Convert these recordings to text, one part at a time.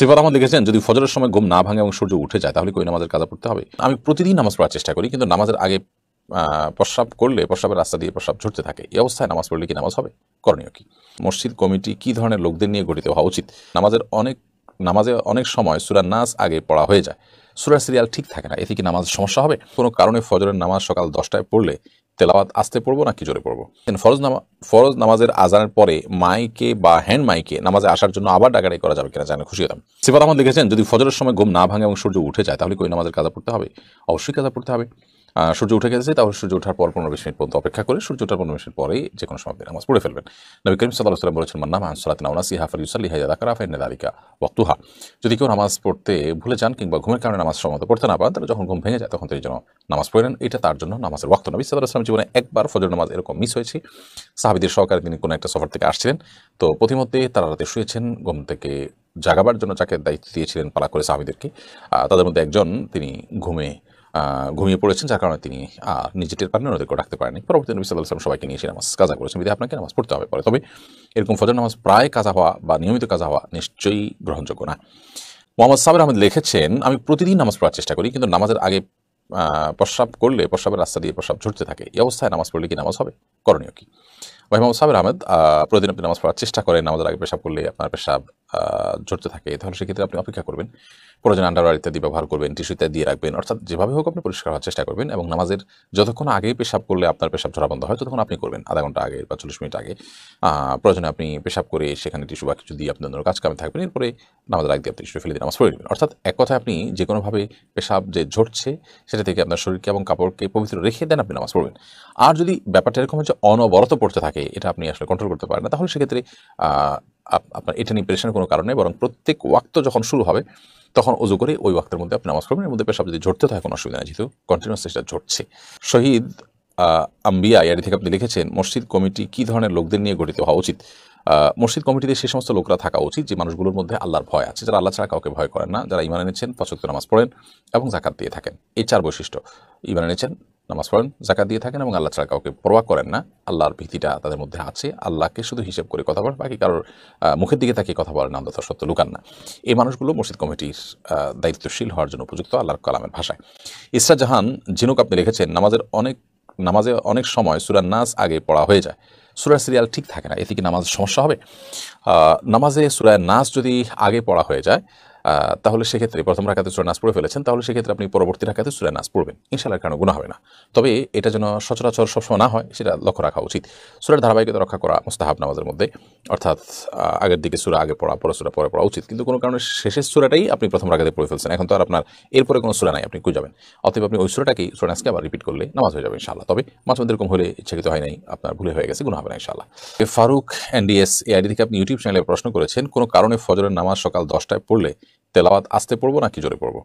সিফাত আহমদ লিখেছেন, যদি ফজরের সময় ঘুম না ভাঙে এবং সূর্য উঠে যায় তাহলে কই নামাজের কাজা পড়তে হবে? আমি প্রতিদিন নামাজ পড়ার চেষ্টা করি, কিন্তু নামাজের আগে প্রস্রাব করলে প্রস্রাবের রাস্তা দিয়ে প্রস্রাব ঝরতে থাকে। এই অবস্থায় নামাজ পড়লে কি নামাজ হবে? করণীয় কি? মসজিদ কমিটি কি ধরনের লোকদের নিয়ে গঠিত হওয়া উচিত? নামাজে অনেক সময় সূরা নাস আগে পড়া হয়ে যায়, সূরার সিরিয়াল ঠিক থাকে না, এতে কি নামাজ সমস্যা হবে? কোনো কারণে ফজরের নামাজ সকাল 10টায় পড়লে তেলাওয়াত আস্তে পড়বো নাকি জোরে পড়বো? ফরজ নামাজের আজানের পরে মাইকে বা হ্যান্ড মাইকে নামাজে আসার জন্য আবার ডাকাডাকি করা যাবে কিনা জানলে খুশি হতাম। সিফাত আহমদ লিখেছেন, যদি ফজরের সময় ঘুম না ভাঙে এবং সূর্য উঠে যায় তাহলে কই নামাজের কাজা পড়তে হবে? অবশ্যই কাজা পড়তে হবে। সূর্য উঠে গেছে, তাহলে সূর্য ওঠার পর 15-20 মিনিট পর্যন্ত অপেক্ষা করে সূর্য ওঠার 15 মিনিট পরেই যে কোনো সময় আপনি নামাজ পড়ে ফেলবেন। নবী করিম সাল্লাল্লাহু আলাইহি ওয়াসাল্লাম বলেছেন, মান নামা আন সালাতিন আও নাসিহা ফালইউসাল্লিহা ইযা যাকারা ফাইন্না যালিকা ওয়াক্তুহা। যদি কেউ নামাজ পড়তে ভুলে যান কিংবা ঘুমের কারণে নামাজ সময়মতো পড়তে না পারেন, তাহলে যখন ঘুম ভেঙে যায় তখন তিনি যেন নামাজ পড়ে নেন, এটা তার জন্য নামাজের ওয়াক্ত। নবী সাল্লাল্লাহু আলাইহি ওয়াসাল্লাম জীবনে একবার ফজর নামাজ এরকম মিস হয়েছে। সাহাবীদের সহকারে তিনি কোনো একটা সফর থেকে আসছিলেন, তো প্রতিমধ্যে তারা রাতে শুয়েছেন। ঘুম থেকে জাগাবার জন্য যাকে দায়িত্ব দিয়েছিলেন পালা করে সাহাবীদেরকে, তাদের মধ্যে একজন তিনি ঘুমিয়ে পড়েছেন, যার কারণে তিনি নিজে টের পারেন, ওদেরকে ডাকতে পারেনি। পরবর্তী নবী সাল্লাল্লাহু আলাইহি ওয়াসাল্লাম সবাইকে নিয়ে এসে নামাজ কাজা করেছেন, বিধায় আপনাকে নামাজ পড়তে হবে পরে। তবে এরকম ফজর নামাজ প্রায় কাজা হওয়া বা নিয়মিত কাজা হওয়া নিশ্চয়ই গ্রহণযোগ্য না। মোহাম্মদ সাবির আহমেদ লিখেছেন, আমি প্রতিদিন নামাজ পড়ার চেষ্টা করি, কিন্তু নামাজের আগে প্রস্রাব করলে প্রস্রাবের রাস্তা দিয়ে প্রস্রাব ঝরতে থাকে। এই অবস্থায় নামাজ পড়লে কি নামাজ হবে? করণীয় কি? ভাই মোহাম্মদ সাবির আহমেদ, প্রতিদিন আপনি নামাজ পড়ার চেষ্টা করেন, নামাজের আগে পেশাব করলে আপনার পেশাব ঝরতে থাকে, তাহলে সেক্ষেত্রে আপনি অপেক্ষা করবেন, প্রয়োজনে আন্ডারওয়্যার ইত্যাদি ব্যবহার করবেন, টিস্যু ইত্যাদি দিয়ে রাখবেন, অর্থাৎ যেভাবে হোক আপনি পরিষ্কার হওয়ার চেষ্টা করবেন। এবং নামাজের যতক্ষণ আগে পেশাব করলে আপনার পেশাব ঝরা বন্ধ হয় ততক্ষণ আপনি করবেন, আধা ঘন্টা আগে বা 40 মিনিট আগে। প্রয়োজনে আপনি পেশাব করে সেখানে টিস্যু বা কিছু দিয়ে আপনি অন্য কাজ কামে থাকবেন, এরপরে নামাজের আগে দিয়ে আপনি টিস্যু ফেলে দিয়ে নামাজ পড়ে নেবেন। অর্থাৎ এক কথায় আপনি যে কোনোভাবে পেশাব যে ঝরছে সেটা থেকে আপনার শরীরকে এবং কাপড়কে পবিত্র রেখে দেন আপনি নামাজ পড়বেন। আর যদি ব্যাপারটা এরকম হচ্ছে অনবরত পড়তে থাকে, এটা আপনি আসলে কন্ট্রোল করতে পারেন না, তাহলে সেক্ষেত্রে আপনার এটা নিয়ে প্রেশানের কোনো কারণ নেই, বরং প্রত্যেক ওয়াক্ত যখন শুরু হবে তখন ওযু করে ওই ওয়াক্তের মধ্যে আপনি নামাজ পড়বেন। এর মধ্যে পেশাব যদি ঝরতে থাকে কোনো অসুবিধা নেই, যেহেতু কন্টিনিউয়াসলি সেটা ঝরছে। শহীদ আম্বিয়া ইয়ারি থেকে আপনি লিখেছেন, মসজিদ কমিটি কি ধরনের লোকদের নিয়ে গঠিত হওয়া উচিত? মসজিদ কমিটিতে সেই সমস্ত লোকরা থাকা উচিত যে মানুষগুলোর মধ্যে আল্লাহর ভয় আছে, যারা আল্লাহ ছাড়া কাউকে ভয় করেন না, যারা ঈমান এনেছেন, 5 ওয়াক্ত নামাজ পড়েন এবং যাকাত দিয়ে থাকেন। এই 4 বৈশিষ্ট্য, ঈমান এনেছেন, নামাজ পড়েন, যাকাত দিয়ে থাকেন এবং আল্লাহ ছাড়া কাউকে পরোয়া করেন না, আল্লাহর ভীতিটা তাদের মধ্যে আছে, আল্লাহকে শুধু হিসেব করে কথা বলেন, বাকি কারোর মুখের দিকে তাকিয়ে কথা বলেন, আল্লাহ তার সত্য লুকান না। এই মানুষগুলো মসজিদ কমিটির দায়িত্বশীল হওয়ার জন্য উপযুক্ত আল্লাহর কালামের ভাষায়। ইসরা জাহান ঝিনুক আপনি লিখেছেন, নামাজে অনেক সময় সূরা নাস আগে পড়া হয়ে যায়, সূরার সিরিয়াল ঠিক থাকে না, এতে কি নামাজ সমস্যা হবে? নামাজে সূরা নাস যদি আগে পড়া হয়ে যায়, তাহলে সেক্ষেত্রে প্রথম রাকাতে সূরা নাস পড়ে ফেলেছেন, তাহলে সেক্ষেত্রে আপনি পরবর্তী রাকাতে সূরা নাস পড়বেন, ইনশাআল্লাহ কারণে গুনাহ হবে না। তবে এটা যেন সচরাচর সবসময় না হয়, সেটা লক্ষ্য রাখা উচিত। সূরার ধারাবাহিকতা রক্ষা করা মুস্তাহাব নামাজের মধ্যে, অর্থাৎ আগের দিকে সূরা আগে পড়া, পরে সূরা পরে পড়া উচিত। কিন্তু কোনো কারণে শেষের সূরাটাই আপনি প্রথম রাকাতে পড়ে ফেলছেন, এখন তো আর আপনার এরপরে কোনো সূরা নাই, আপনি কই যাবেন? অতএব আপনি ওই সূরাটাকেই, সূরা নাসকে আবার রিপিট করলে নামাজ হয়ে যাবে ইনশাআল্লাহ। তবে মাঝে মধ্যে এরকম হলে ইচ্ছাকৃত হয় নাই, আপনার ভুলে হয়ে গেছে, গুনাহ হবে না ইনশাআল্লাহ। ফারুক এনডিএস এই আইডি থেকে আপনি ইউটিউব চ্যানেলে প্রশ্ন করেছেন, কোনো কারণে ফজরের নামাজ সকাল 10টায় পড়লে তেলাওয়াত আস্তে পড়বো নাকি জোরে পড়বো?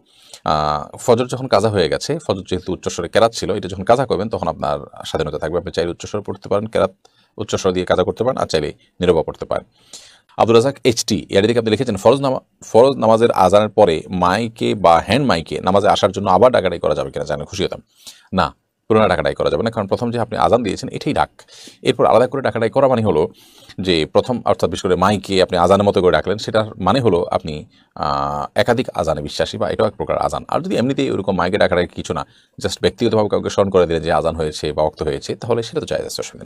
ফজর যখন কাজা হয়ে গেছে, ফজর যেহেতু উচ্চস্বরে কেরাত ছিল, এটা যখন কাজা করবেন তখন আপনার স্বাধীনতা থাকবে, আপনি চাইলে উচ্চস্বরে পড়তে পারেন, কেরাত উচ্চস্বর দিয়ে কাজা করতে পারেন, আর চাইলে নীরবে পড়তে পারেন। আব্দুল রাজাক এইচটি এর দিকে আপনি লিখেছেন, ফরজ নামাজের আজানের পরে মাইকে বা হ্যান্ড মাইকে নামাজে আসার জন্য আবার ডাকাডাকি করা যাবে কিনা জানলে খুশি হতাম। না, পুরোনো ডাকাডাকি করা যাবে না, কারণ প্রথম যে আপনি আজান দিয়েছেন এটাই ডাক। এরপর আলাদা করে ডাকাডাকি করা মানে হলো যে প্রথম, অর্থাৎ বিশেষ করে মাইকে আপনি আজানের মতো করে ডাকলেন, সেটার মানে হলো আপনি একাধিক আজানে বিশ্বাসী, বা এটাও এক প্রকার আজান। আর যদি এমনিতেই ওরকম মাইকে ডাকাডাকি কিছু না, জাস্ট ব্যক্তিগতভাবে কাউকে স্মরণ করে দিলেন যে আজান হয়েছে বা ওয়াক্ত হয়েছে, তাহলে সেটা তো জায়েজ আছে, অসুবিধা নেই।